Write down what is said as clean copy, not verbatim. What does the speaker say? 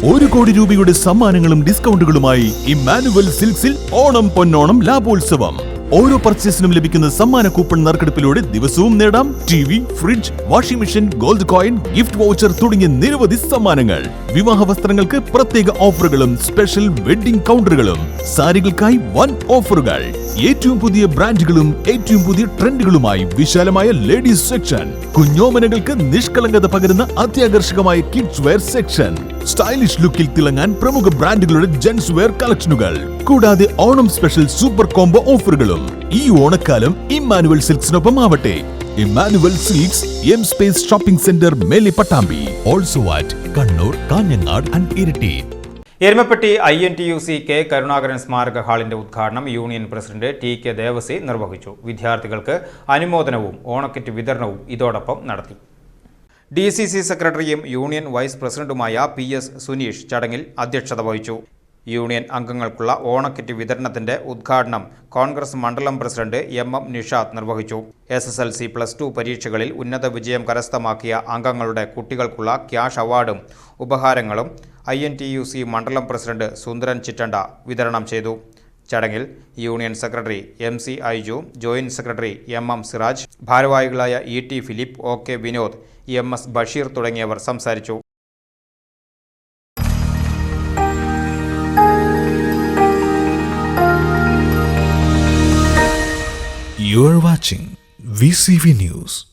1 കോടി രൂപയുടെ സമ്മാനങ്ങളും ഡിസ്കൗണ്ടുകളുമായി ഇമ്മാനുവൽ സിൽക്സിൽ ഓണം പൊന്നോണം ലാഭോത്സവം. ഓരോ പർച്ചേസിനും ലഭിക്കുന്ന സമ്മാന കൂപ്പൺ നറുക്കെടുപ്പിലൂടെ ദിവസവും നേടാം TV, fridge, washing machine, gold coin, gift voucher തുടങ്ങിയ നിരവധി സമ്മാനങ്ങൾ. വിവാഹ വസ്ത്രങ്ങൾക്ക് പ്രത്യേക ഓഫറുകളും സ്പെഷ്യൽ വെഡിംഗ് കൗണ്ടറുകളും, സാരികൾക്കായി വൻ ഓഫറുകൾ. ഏറ്റവും പുതിയ ബ്രാൻഡുകളും ഏറ്റവും പുതിയ ട്രെൻഡുകളുമായി വിശാലമായ ലേഡീസ് സെക്ഷൻ, കുഞ്ഞോമനകൾക്ക് നിഷ്കളങ്കത പകരുന്ന അത്യാകർഷകമായ കിഡ്സ് വെയർ സെക്ഷൻ, സ്റ്റൈലിഷ് ലുക്കിൽ തിളങ്ങാൻ പ്രമുഖ ബ്രാൻഡുകളുടെ ജെന്റ്സ് വെയർ കളക്ഷനുകൾ, കൂടാതെ ഓണം സ്പെഷ്യൽ സൂപ്പർ കോംബോ ഓഫറുകളും. ഈ ഓണക്കാലം ഇമ്മാനുവൽ സിൽക്സിനൊപ്പം ആവട്ടെ. Immanuel silks, M space shopping centre, Mele Pattambi. Also at Kannur, Kanhangad and Iritty. Erumapetty INTUC K Karunakaran സ്മാരക ഹാളിന്റെ ഉദ്ഘാടനം യൂണിയൻ പ്രസിഡന്റ് TK ദേവസി നിർവഹിച്ചു. വിദ്യാർത്ഥികൾക്ക് അനുമോദനവും ഓണക്കിറ്റ് വിതരണവും ഇതോടൊപ്പം നടത്തി. DCC സെക്രട്ടറിയും യൂണിയൻ വൈസ് പ്രസിഡന്റുമായ PS സുനീഷ് ചടങ്ങിൽ അധ്യക്ഷത വഹിച്ചു. യൂണിയൻ അംഗങ്ങൾക്കുള്ള ഓണക്കിറ്റ് വിതരണത്തിന്റെ ഉദ്ഘാടനം കോൺഗ്രസ് മണ്ഡലം പ്രസിഡന്റ് MM നിഷാദ് നിർവഹിച്ചു. SSLC +2 പരീക്ഷകളിൽ ഉന്നത വിജയം കരസ്ഥമാക്കിയ അംഗങ്ങളുടെ കുട്ടികൾക്കുള്ള ക്യാഷ് അവാർഡും ഉപഹാരങ്ങളും INTUC മണ്ഡലം പ്രസിഡന്റ് സുന്ദരൻ ചിറ്റണ്ട വിതരണം ചെയ്തു. ചടങ്ങിൽ union secretary MC Aiju, joint secretary MM Siraj, ഭാരവാഹികളായ ET Philip, OK Vinod, MS Basheer തുടങ്ങിയവർ സംസാരിച്ചു. You are watching VCV News.